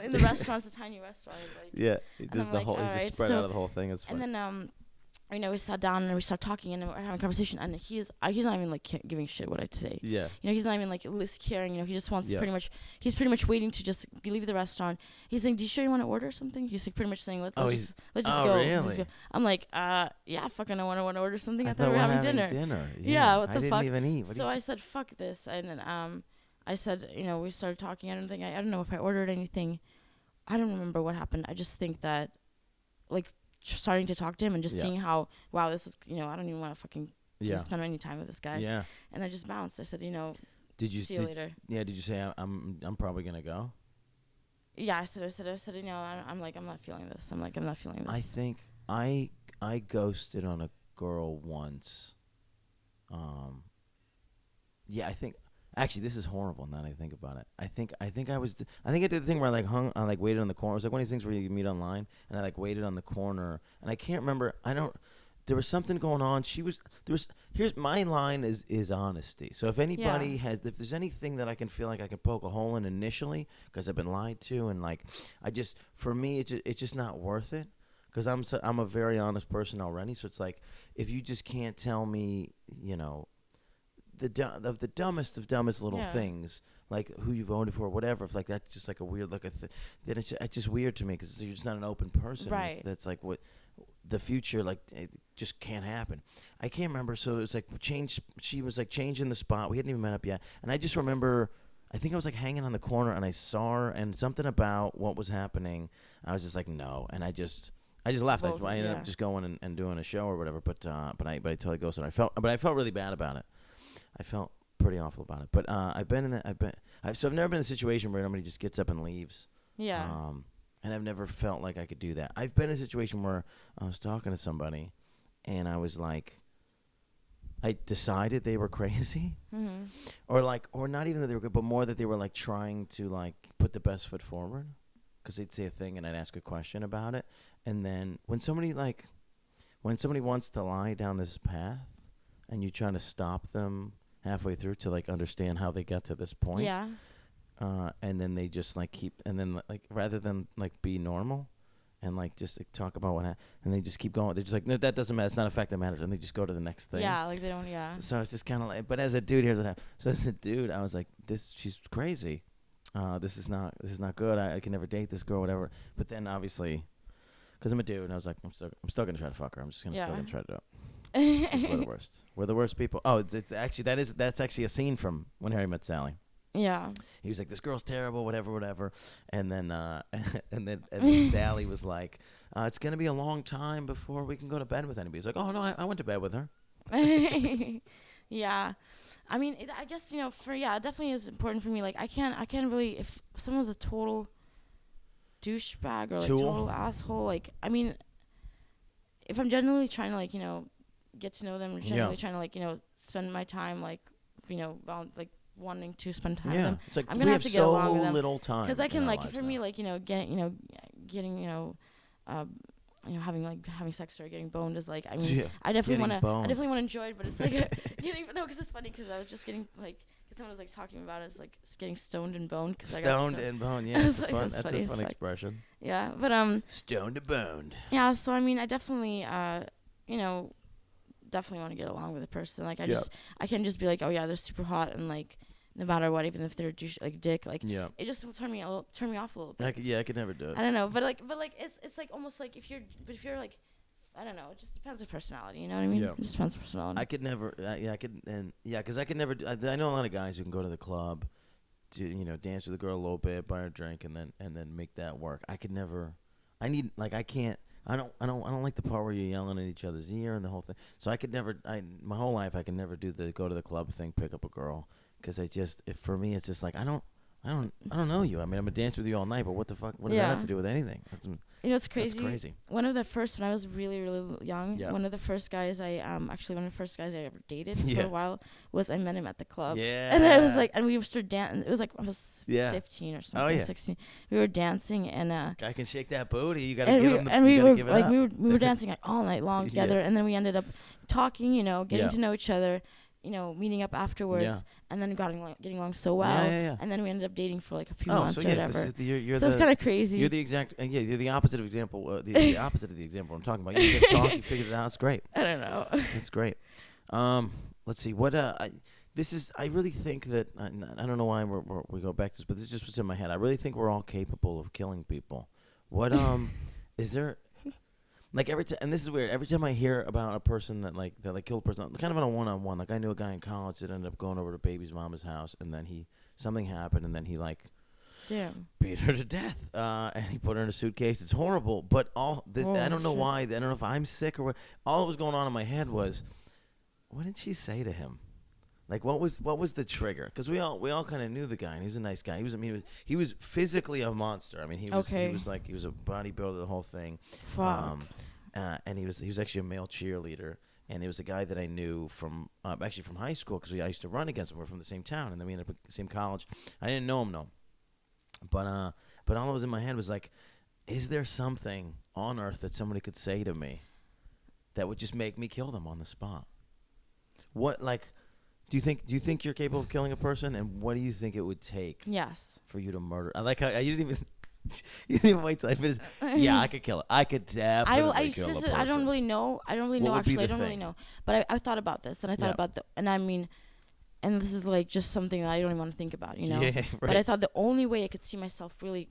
In the restaurant, it's a tiny restaurant. Like, just the whole, he's just spread out of the whole thing. It's fun. And then, we sat down and we started talking and we're having a conversation. And he's not even like giving shit what I say. Yeah. He's not even like caring. He just wants to he's pretty much waiting to just leave the restaurant. He's saying, "Do you sure you want to order something?" He's like pretty much saying, "Let's just go." Really? Let's go. I'm like, yeah, fucking, I want to order something. I thought we were having dinner. Yeah. What the fuck? I didn't even eat. So I said, "Fuck this," and then I said, we started talking. I don't know if I ordered anything. I don't remember what happened. I just think that, like, starting to talk to him and just seeing how, wow, this is, I don't even want to fucking spend any time with this guy. Yeah. And I just bounced. I said, see you later. Yeah. Did you say I'm probably gonna go? Yeah. I said, I'm not feeling this. I'm not feeling this. I think I ghosted on a girl once. Yeah. I think. Actually, this is horrible now that I think about it. I think I did the thing where I waited on the corner. It was like one of these things where you meet online, and I waited on the corner, and I can't remember. There was something going on. Here's my line is honesty. So if anybody if there's anything that I can feel like I can poke a hole in initially, because I've been lied to, and for me it's just not worth it, because I'm a very honest person already. So it's like, if you just can't tell me, the dumbest of dumbest little things, like who you voted for, whatever. If that's just like a weird then it's just weird to me, because you're just not an open person. Right. That's like what the future, it just can't happen. I can't remember. So it was like she was like changing the spot. We hadn't even met up yet, and I just remember. I think I was hanging on the corner, and I saw her, and something about what was happening. I was just like, no, and I just left. I ended up just going and doing a show or whatever. But I totally ghosted. I felt really bad about it. I felt pretty awful about it, but I've never been in a situation where somebody just gets up and leaves. Yeah. And I've never felt like I could do that. I've been in a situation where I was talking to somebody, and I was like, I decided they were crazy, or not even that they were good, but more that they were trying to put the best foot forward, because they'd say a thing and I'd ask a question about it, and then when somebody wants to lie down this path, and you try to stop them halfway through to understand how they got to this point. Yeah. And then they just keep, and then rather than be normal, and just talk about what happened, and they just keep going. They're just no, that doesn't matter. It's not a fact that matters, and they just go to the next thing. Yeah, they don't. Yeah. So it's just kind of but as a dude, here's what happened. So as a dude, I was like, she's crazy. This is not good. I can never date this girl, whatever. But then obviously, because I'm a dude, and I was like, I'm still gonna try to fuck her. I'm just still gonna try to do it. We're the worst. We're the worst people. Oh, it's actually that's actually a scene from When Harry Met Sally. Yeah. He was like, this girl's terrible, whatever. And then and then Sally was like, it's gonna be a long time before we can go to bed with anybody. He's like, oh no, I went to bed with her. Yeah. I mean, I guess it definitely is important for me. I can't really, if someone's a total douchebag or total asshole. I mean, if I'm genuinely trying to get to know them, or generally trying to spend my time wanting to spend time with them. It's I'm gonna have to get along with them. Little time. Because I can for me getting having sex or getting boned is like, I mean, yeah, I definitely want to enjoy it, but it's like because it's funny because I was just getting like, because someone was like talking about it, it's like getting stoned and boned. Stoned and boned, yeah, that's a fun expression. Yeah, but stoned and boned. Yeah, so I mean, I definitely definitely want to get along with a person. Like I can just be like, oh yeah, they're super hot, and like no matter what, even if they're like dick, like it just will turn me off a little bit. I could never do it. I don't know, but it's like almost like if you're like, I don't know, it just depends on personality. You know what I mean? Yeah. It just depends on personality. I could never. Because I could never. I know a lot of guys who can go to the club, to dance with a girl a little bit, buy her a drink, and then make that work. I could never. I can't. I don't like the part where you're yelling at each other's ear and the whole thing. So I could never. My whole life I could never do the go to the club thing, pick up a girl, because for me it's just like I don't know you. I mean, I'm gonna dance with you all night, but what the fuck? What does that have to do with anything? It's crazy. That's crazy. When I was really, really young, one of the first guys I ever dated for a while I met him at the club. Yeah. And I was like, and we started dancing. It was like I was 15 or something, 16. We were dancing, and guy can shake that booty. You gotta give him the, and we were like we were dancing like all night long together, and then we ended up talking, getting to know each other. Meeting up afterwards, and then getting along so well, and then we ended up dating for like a few months or whatever. So it's kind of crazy. You're the exact, you're the opposite of example. The opposite of the example I'm talking about. You just talk, you figured it out. It's great. I don't know. It's great. Let's see what this is. I really think that I don't know why we go back to this, but this is just what's in my head. I really think we're all capable of killing people. What is there? Like every time, and this is weird. Every time I hear about a person that killed a person, kind of on a one-on-one. Like I knew a guy in college that ended up going over to baby's mama's house, and then something happened, and then he beat her to death, and he put her in a suitcase. It's horrible, but all this I don't know why. I don't know if I'm sick or what. All that was going on in my head was, what did she say to him? Like what was the trigger? Because we all kind of knew the guy, and he was a nice guy. He was physically a monster. I mean, he was a bodybuilder, the whole thing. Fuck. And he was actually a male cheerleader, and it was a guy that I knew from actually from high school, because I used to run against him. We're from the same town, and then we ended up at the same college. I didn't know him, but all that was in my head was like, is there something on earth that somebody could say to me that would just make me kill them on the spot? What Do you think you're capable of killing a person, and what do you think it would take? Yes. For you to murder? I like how you didn't even wait till I finish. Yeah, I could kill it. I could definitely kill a person. I don't really know. Actually, I don't really know. But I thought about this, and I thought about and I mean, and this is like just something that I don't even want to think about, Yeah, right. But I thought the only way I could see myself really,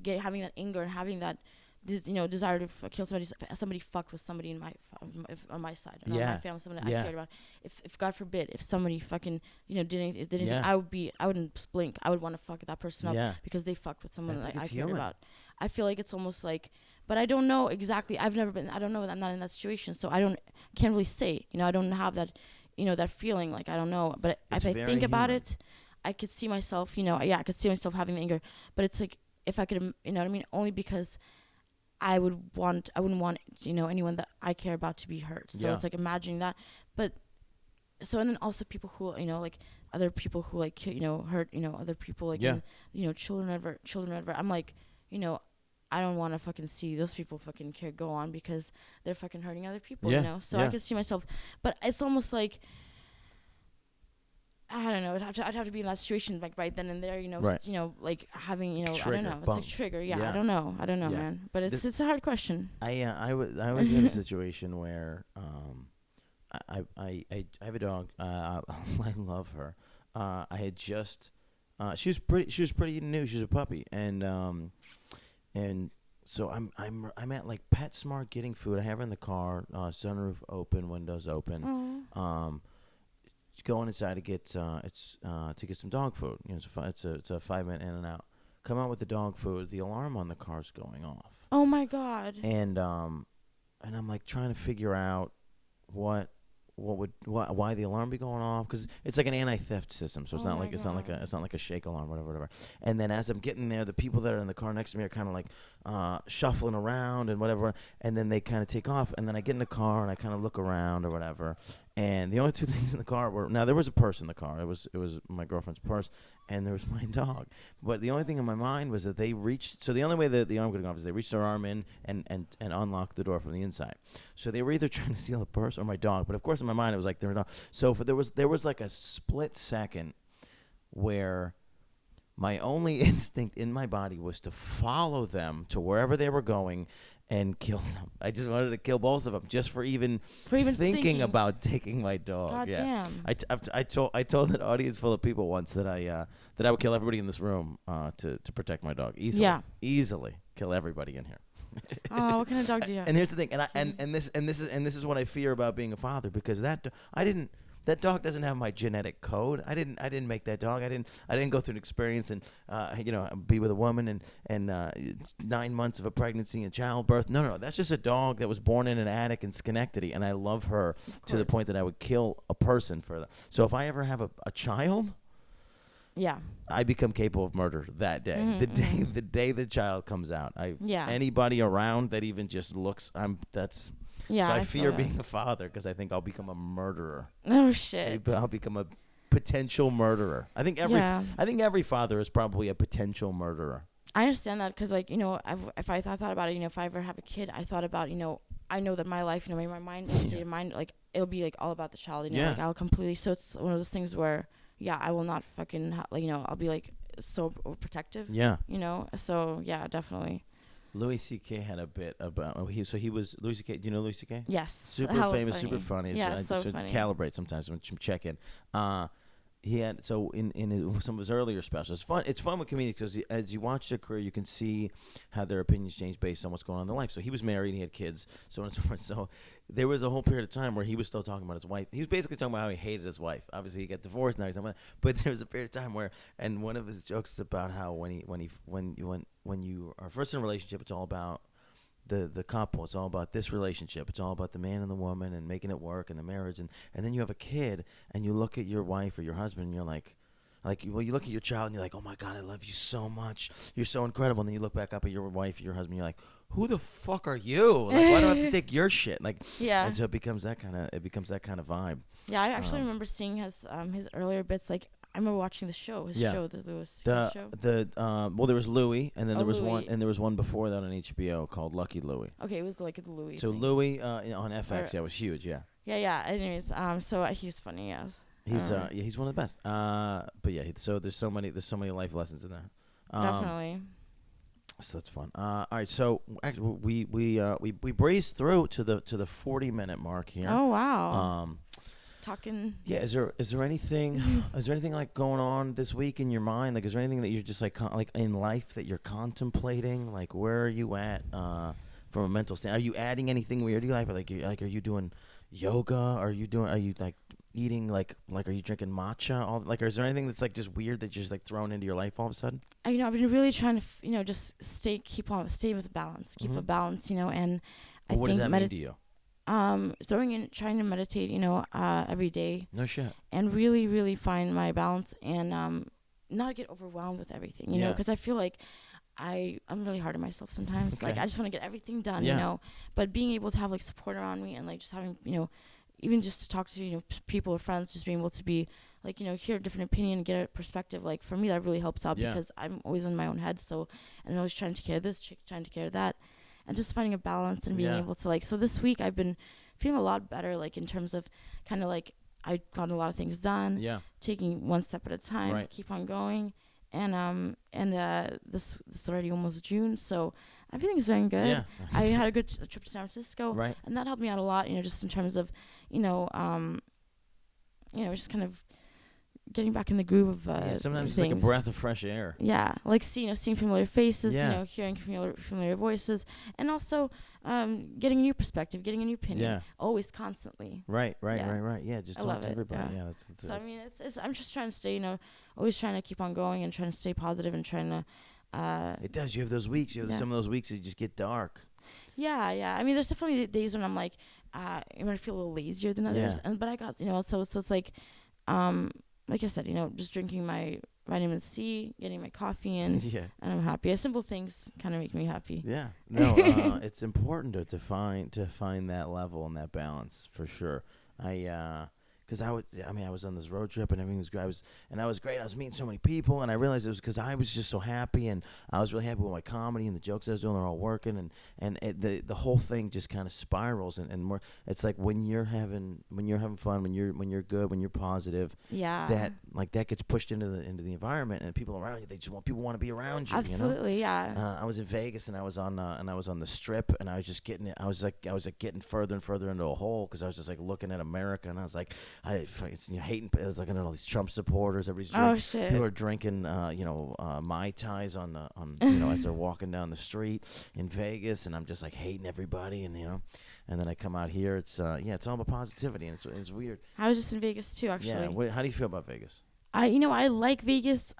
having that anger and having that, desire to kill somebody fucked with somebody on my side, on my family, somebody I cared about. If God forbid, if somebody fucking, didn't, I wouldn't blink. I would want to fuck that person up because they fucked with someone that I cared about. I feel like it's almost like, but I don't know exactly. I don't know. I'm not in that situation, so can't really say. I don't have that, that feeling. Like I don't know. But if I think about it, I could see myself. I could see myself having the anger. But it's like if I could, what I mean, only because I wouldn't want anyone that I care about to be hurt. So it's like imagining that. But so, and then also people who like other people who like hurt other people, like children whatever. I'm like, I don't want to fucking see those people fucking go on because they're fucking hurting other people. So I could see myself, but it's almost like, I don't know. I'd have to be in that situation like right then and there, right. Like having, trigger, I don't know. It's like trigger. Yeah, I don't know, man. But it's a hard question. I was in a situation where I have a dog. I love her. I had just she was pretty new. She was a puppy, and so I'm at like PetSmart getting food. I have her in the car, sunroof open, windows open. Aww. Going inside to get to get some dog food. It's a 5-minute in and out. Come out with the dog food. The alarm on the car's going off. Oh my God. And I'm like trying to figure out why the alarm be going off, because it's like an anti-theft system, so it's not like a shake alarm, whatever. And then as I'm getting there, the people that are in the car next to me are kind of like shuffling around and whatever, and then they kind of take off, and then I get in the car and I kind of look around or whatever, and the only two things in the car were, now there was a purse in the car. It was my girlfriend's purse, and there was my dog. But the only thing in my mind was that they reached. So the only way that the arm could have gone is they reached their arm in and unlocked the door from the inside. So they were either trying to steal a purse or my dog. But of course, in my mind, it was like their dog. So there was like a split second where my only instinct in my body was to follow them to wherever they were going and kill them. I just wanted to kill both of them just for even thinking about taking my dog. God damn. I told an audience full of people once that I would kill everybody in this room to protect my dog easily. Yeah. Easily kill everybody in here. Oh, what kind of dog do you have? And here's the thing, and this is what I fear about being a father, because that dog doesn't have my genetic code. I didn't make that dog. I didn't go through an experience and be with a woman and 9 months of a pregnancy and childbirth. No. That's just a dog that was born in an attic in Schenectady, and I love her to the point that I would kill a person for that. So if I ever have a child, yeah, I become capable of murder that day. Mm-hmm, the day the child comes out. Yeah. Anybody around that even just looks, Yeah, so I fear being a father because I think I'll become a murderer. Oh shit! I'll become a potential murderer. I think every father is probably a potential murderer. I understand that because, like, if I thought about it, if I ever have a kid, I thought about, I know that my life, my mind, state of mind, like, it'll be like all about the child. Like, I'll completely. So it's one of those things where, I will not fucking I'll be like so protective. Yeah. So yeah, definitely. Louis C.K. had a bit about Louis C.K. Do you know Louis C.K.? Yes. Super famous, super funny. Yeah, so funny. Calibrate sometimes when you check in. He had in some of his earlier specials. It's fun with comedians because as you watch their career, you can see how their opinions change based on what's going on in their life. So he was married, he had kids, so on and so forth. So there was a whole period of time where he was still talking about his wife. He was basically talking about how he hated his wife. Obviously, he got divorced now. He's talking about, but there was a period of time where, and one of his jokes is about how when you are first in a relationship, it's all about the couple. It's all about this relationship. It's all about the man and the woman and making it work and the marriage. And then you have a kid and you look at your wife or your husband and you're like, you look at your child and you're like, oh my God, I love you so much. You're so incredible. And then you look back up at your wife, your husband, and you're like, who the fuck are you? Like, why do I have to take your shit? Like, yeah. And so it becomes that kind of vibe. Yeah, I actually remember seeing his earlier bits. Like, I remember watching the show, the Louis show. Well, there was Louie, and then there was Louie. there was one before that on HBO called Lucky Louie. Okay, it was like the Louie. So thing. Louie on FX, was huge, yeah. Yeah. Anyways, so he's funny, yes. He's one of the best. But yeah, so there's so many life lessons in there. Definitely. So that's fun. All right, so actually we breezed through to the 40-minute mark here. Oh wow. Talking. Yeah, is there anything like going on this week in your mind? Like, is there anything that you're just like in life that you're contemplating? Like, where are you at from a mental standpoint? Are you adding anything weird to your life? Or are you doing yoga? Are you like eating like are you drinking matcha? Is there anything that's like just weird that you're just like thrown into your life all of a sudden? I've been really trying to just stay with balance, keep a balance, and what does that mean to you? Trying to meditate, every day. No shit. And really, really find my balance and not get overwhelmed with everything, you know, because I feel like I'm really hard on myself sometimes. Okay. Like, I just want to get everything done, you know. But being able to have like support around me and like just having, even just to talk to people or friends, just being able to be like, hear a different opinion, get a perspective. Like, for me, that really helps out because I'm always in my own head. So, and I'm always trying to care of this, trying to care of that. And just finding a balance and being able to so this week I've been feeling a lot better, like in terms of kind of like I got a lot of things done, taking one step at a time, keep on going, and this is already almost June, so everything's doing good. Yeah. I had a good trip to San Francisco, and that helped me out a lot, just in terms of just kind of getting back in the groove of sometimes things. It's like a breath of fresh air. Yeah, like seeing familiar faces, hearing familiar voices, and also getting a new perspective, getting a new opinion. Always, constantly. Right. Yeah, just talk to everybody. Yeah, that's so I mean, I'm just trying to stay, always trying to keep on going and trying to stay positive and trying to. It does. You have those weeks. You have some of those weeks that you just get dark. Yeah. I mean, there's definitely days when I'm like, I feel a little lazier than others, but I got so it's like, like I said, just drinking my vitamin C, getting my coffee in, and I'm happy. Simple things kind of make me happy. Yeah, no, it's important to find that level and that balance for sure. Because because I was on this road trip and everything was great. I was great. I was meeting so many people, and I realized it was because I was just so happy, and I was really happy with my comedy and the jokes I was doing. They're all working, the whole thing just kind of spirals, and more. It's like when you're having fun, when you're good, when you're positive. Yeah. That gets pushed into the environment, and people around you. People want to be around you. Absolutely, you know? Yeah. I was in Vegas, and I was on the Strip, and I was just getting. I was getting further and further into a hole because I was just like looking at America, and I was like, hating. It was like, I don't know, these Trump supporters. Everybody's drinking. Shit. People are drinking, Mai Tais on as they're walking down the street in Vegas, and I'm just like hating everybody, and and then I come out here. It's it's all about positivity, and it's weird. I was just in Vegas too, actually. Yeah. How do you feel about Vegas? I like Vegas.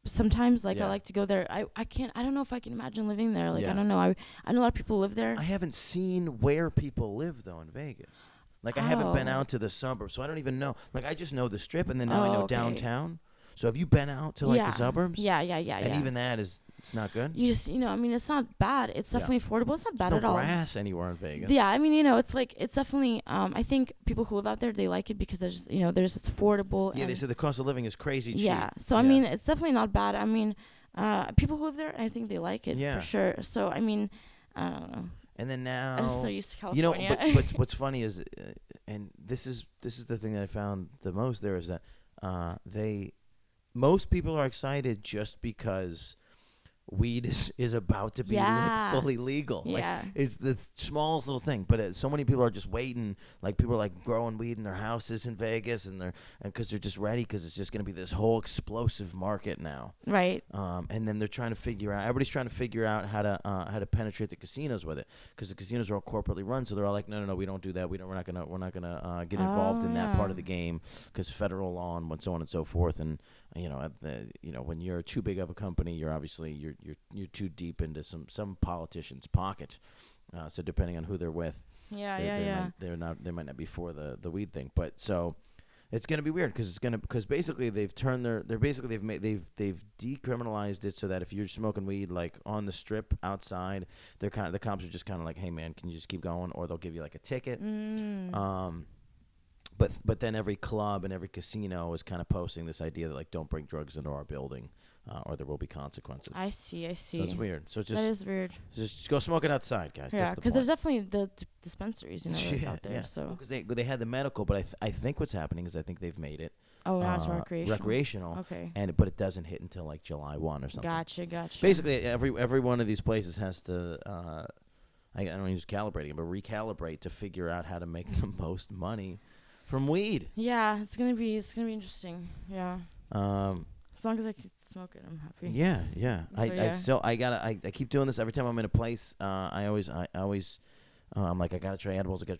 Sometimes I like to go there. I don't know if I can imagine living there. I don't know. I know a lot of people live there. I haven't seen where people live though in Vegas. I haven't been out to the suburbs, so I don't even know. I just know the Strip, and then now I know downtown. So have you been out to the suburbs? Yeah. And even that it's not good. You just it's not bad. It's definitely affordable. It's not bad at all. There's no grass anywhere in Vegas. Yeah, it's definitely. I think people who live out there, they like it because there's it's affordable. Yeah, they said the cost of living is crazy cheap. Yeah, so it's definitely not bad. People who live there, I think they like it for sure. So I don't know. And then now I'm just so used to California. But what's funny is, and this is the thing that I found the most there is that most people are excited just because weed is about to be fully legal. Yeah. It's the smallest little thing, but so many people are just waiting. People are growing weed in their houses in Vegas, and because they're just ready, because it's just going to be this whole explosive market now. Right. And then they're trying to figure out. Everybody's trying to figure out how to penetrate the casinos with it, because the casinos are all corporately run. So they're all like, no, we don't do that. We're not gonna get involved in that part of the game, because federal law and so on and so forth. And when you're too big of a company, you're obviously you're too deep into some politician's pocket. So depending on who they're with, they might not be for the weed thing. But so it's gonna be weird because basically they've decriminalized it so that if you're smoking weed on the Strip outside, the cops are just kind of like, hey man, can you just keep going, or they'll give you a ticket. But then every club and every casino is kind of posting this idea that don't bring drugs into our building, or there will be consequences. I see. So it's weird. So that is weird. Just go smoke it outside, guys. Yeah, because there's definitely the dispensaries, out there. Yeah. So because they had the medical, but I think what's happening is I think they've made it. Oh, now it's recreational. Recreational. Okay. But it doesn't hit until July 1 or something. Gotcha. Basically, every one of these places has to. I don't use calibrating, but recalibrate to figure out how to make the most money from weed. Yeah, it's gonna be interesting. Yeah. As long as I can smoke it, I'm happy. Yeah. I keep doing this every time I'm in a place. I always I'm like, I gotta try edibles. So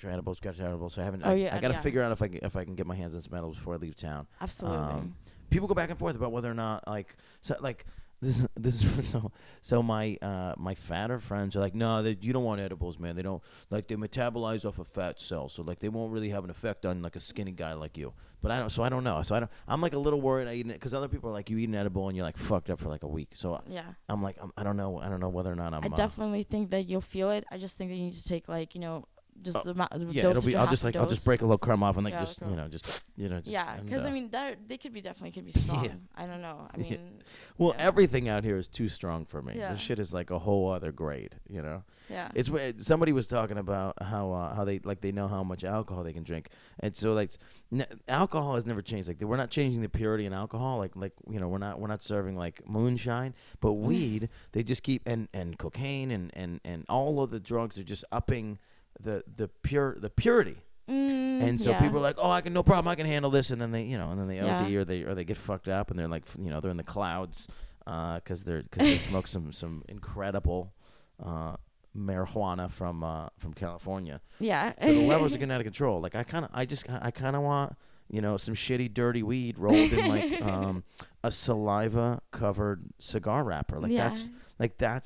I haven't. I gotta figure out if I can get my hands on some edibles before I leave town. Absolutely. People go back and forth about whether or not this is so my fatter friends are like, no, you don't want edibles, man. They don't they metabolize off of fat cells, so they won't really have an effect on a skinny guy like you. But I don't know. So I'm a little worried I eat it, because other people are like, you eat an edible and you're fucked up for a week. So yeah. I'm like, I don't know whether or not I'm. I definitely think that you'll feel it. I just think that you need to take just the dosage. I'll just break a little crumb off and Yeah, because they could be strong. Yeah. I don't know. Everything out here is too strong for me. Yeah. This shit is a whole other grade. Yeah. It's somebody was talking about how they know how much alcohol they can drink, and so alcohol has never changed. We're not changing the purity in alcohol. We're not serving moonshine, but weed they just keep and cocaine and all of the drugs are just upping the purity. And so people are like, oh, no problem, I can handle this, and then they OD or they get fucked up, and they're they're in the clouds because they smoke some incredible marijuana from California. Yeah. So the levels are getting out of control. I kind of want some shitty dirty weed rolled in a saliva covered cigar wrapper. That's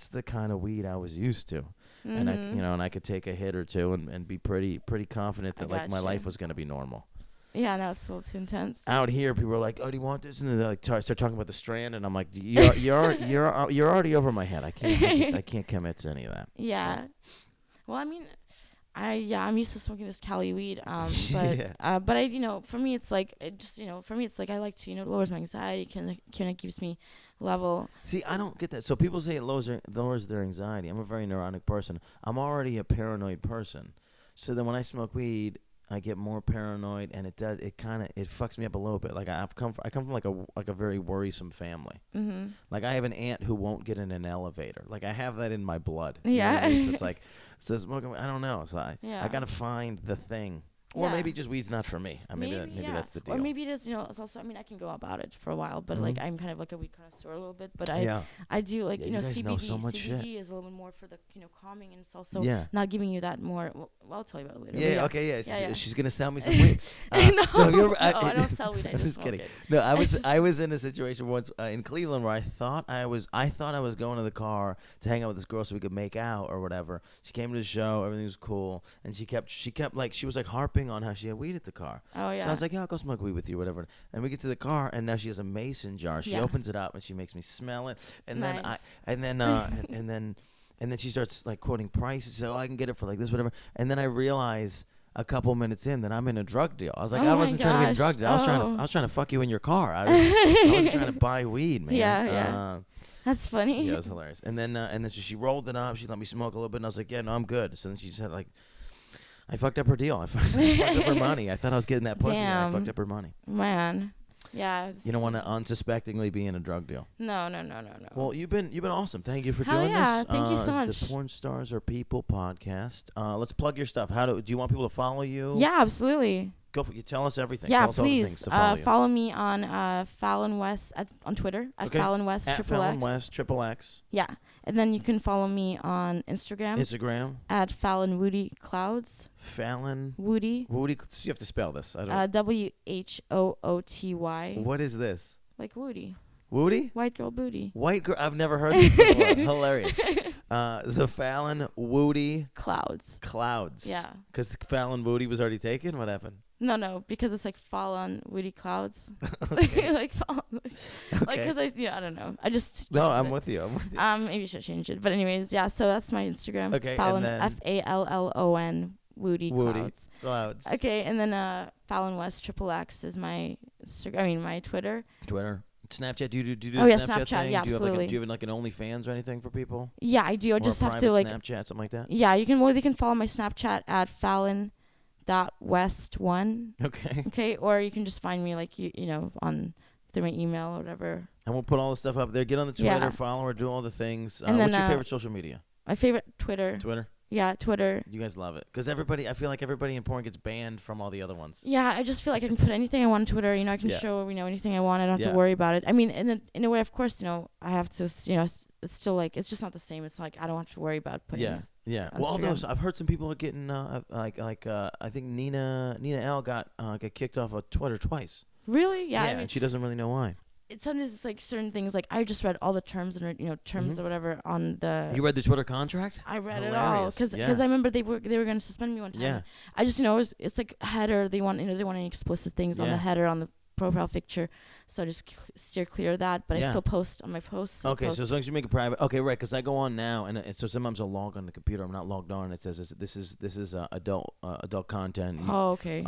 the kind of weed I was used to. Mm-hmm. And I could take a hit or two and be pretty confident that my life was going to be normal. Yeah, no, it's a little too intense. Out here, people are like, "Oh, do you want this?" And then they start talking about the strand, and I'm like, "You're already over my head. I can't commit to any of that." Yeah. So. Well, I'm used to smoking this Cali weed. But for me it's like I like to lowers my anxiety, kind of keeps me level. See, I don't get that. So people say it lowers their anxiety. I'm a very neurotic person. I'm already a paranoid person. So then when I smoke weed, I get more paranoid, and it fucks me up a little bit. Like I come from like a very worrisome family. Mm-hmm. Like I have an aunt who won't get in an elevator. Like I have that in my blood. Yeah. You know what I mean? So it's like, smoking. I don't know. So I Yeah. gotta find the thing. Or maybe just weed's not for me. Maybe that's the deal. Or maybe it is, it's also, I can go about it for a while, but like I'm kind of like a weed connoisseur a little bit, but I do like, CBD is a little bit more for the, calming, and it's also not giving you that more, well, I'll tell you about it later. Yeah, okay, She's going to sell me some weed. No, I don't sell weed, I just kidding. It. No, I was in a situation once in Cleveland where I thought I was going to the car to hang out with this girl so we could make out or whatever. She came to the show, everything was cool, and she kept like, she was like harping on how she had weed at the car. Oh yeah. So I was like, yeah, I'll go smoke weed with you, whatever. And we get to the car, and now she has a mason jar. She opens it up and she makes me smell it, and nice. then and then she starts like quoting prices. So I can get it for like this, whatever. And then I realize a couple minutes in that I'm in a drug deal. I was like, I wasn't trying to be in a drug deal. I was trying to fuck you in your car. I wasn't trying to buy weed, man. Yeah. That's funny. Yeah, it was hilarious. And then she rolled it up. She let me smoke a little bit, and I was like, yeah, no, I'm good. So then she said like, I fucked up her deal. I fucked up her money. I thought I was getting that pussy, and I fucked up her money. Man. Yeah. You don't want to unsuspectingly be in a drug deal. No. Well, you've been awesome. Thank you for doing this. Thank you so much. The Porn Stars Are People podcast. Let's plug your stuff. Do you want people to follow you? Yeah, absolutely. Go for you. Tell us everything. Yeah, tell us please. All the things to follow me on Fallon West on Twitter at Fallon West at Triple Fallon X. West Triple X. Yeah, and then you can follow me on Instagram at Fallon Woody Clouds. Fallon Woody. You have to spell this. I don't. WHOOTY. What is this? Like Woody. Woody? White girl booty. White girl. I've never heard this before. Hilarious. So Fallon Woody Clouds. Yeah. Because Fallon Woody was already taken. What happened? No, because it's like Fallon Woody Clouds. Like Fallon. Okay. Like, because I don't know. I just. No, I'm with you. Maybe you should change it. But anyways, yeah. So that's my Instagram. Okay. Fallon, and then Fallon Woody Clouds. Okay, and then Fallon West Triple X is my my Twitter. Snapchat? Do you do the Snapchat thing? Yeah, do you absolutely. Have do you have like an OnlyFans or anything for people? Yeah, I do. I just have to like Snapchat, something like that. Yeah, you can. Well, they can follow my Snapchat at Fallon.west1. Okay. Okay, or you can just find me like you on through my email or whatever. And we'll put all the stuff up there. Get on the Twitter, follow her, do all the things. And then, what's your favorite social media? My favorite Twitter. Yeah, Twitter. You guys love it. Because I feel like everybody in porn gets banned from all the other ones. Yeah, I just feel like I can put anything I want on Twitter. I can show, anything I want. I don't have to worry about it. I mean, in a way, of course, I have to, it's still like, it's just not the same. It's like, I don't have to worry about putting it. Yeah. Well, I've heard some people are getting, I think Nina L got kicked off of Twitter twice. Really? Yeah. And she doesn't really know why. Sometimes it's like certain things. Like I just read all the terms and terms or whatever on the. You read the Twitter contract? I read it all because I remember they were going to suspend me one time. Yeah. I just it's like header. They want they want any explicit things on the header on the profile picture, so I just steer clear of that. But I still post on my posts. Okay, so as long as you make it private. Okay, right? Because I go on now, and so sometimes I'll log on the computer. I'm not logged on. And it says this is adult content. Oh, okay.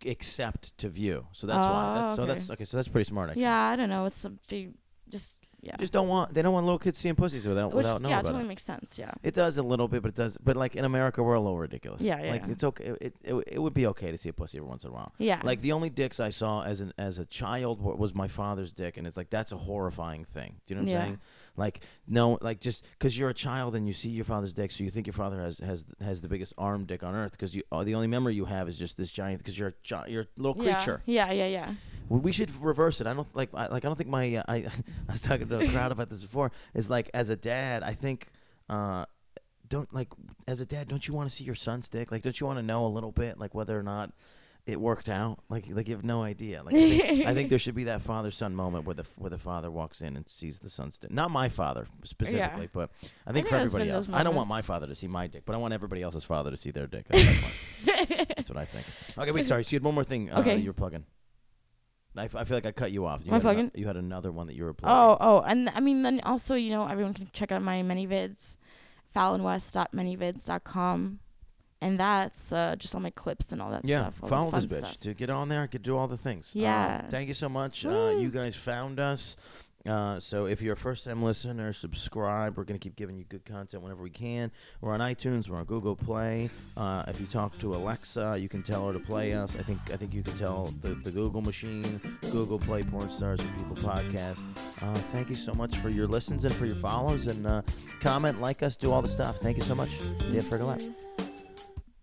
Except to view, so that's why. So that's pretty smart. Actually. Yeah, I don't know. It's something just. Yeah. They don't want little kids seeing pussies without knowing about it. Yeah, it totally makes sense. Yeah. It does a little bit, but it does. But like in America, we're a little ridiculous. Yeah. Like it's okay. It would be okay to see a pussy every once in a while. Yeah. Like the only dicks I saw as a child was my father's dick, and it's like that's a horrifying thing. Do you know what I'm saying? Like no, like just because you're a child and you see your father's dick, so you think your father has the biggest arm dick on earth because the only memory you have is just this giant because you're a little creature. Yeah. We should reverse it. I don't think my I was talking to a crowd about this before. Is like as a dad, I think don't you want to see your son's dick? Like, don't you want to know a little bit like whether or not it worked out? Like you have no idea. Like I think there should be that father-son moment where the father walks in and sees the son's dick. Not my father specifically, but I think for everybody else. I don't want my father to see my dick, but I want everybody else's father to see their dick. That's what I think. Okay, wait, sorry. So you had one more thing that you were plugging. I feel like I cut you off. You had another one that you were plugging. Oh, and I mean, then also, everyone can check out my many vids, fallonwest.manyvids.com. And that's just all my clips and all that stuff. Yeah, follow this bitch to get on there, get do all the things. Yeah. Thank you so much. You guys found us. So if you're a first-time listener, subscribe. We're going to keep giving you good content whenever we can. We're on iTunes. We're on Google Play. If you talk to Alexa, you can tell her to play us. I think you can tell the Google machine, Google Play Porn Stars and People podcast. Thank you so much for your listens and for your follows. And comment, like us, do all the stuff. Thank you so much. Dear Frigolette.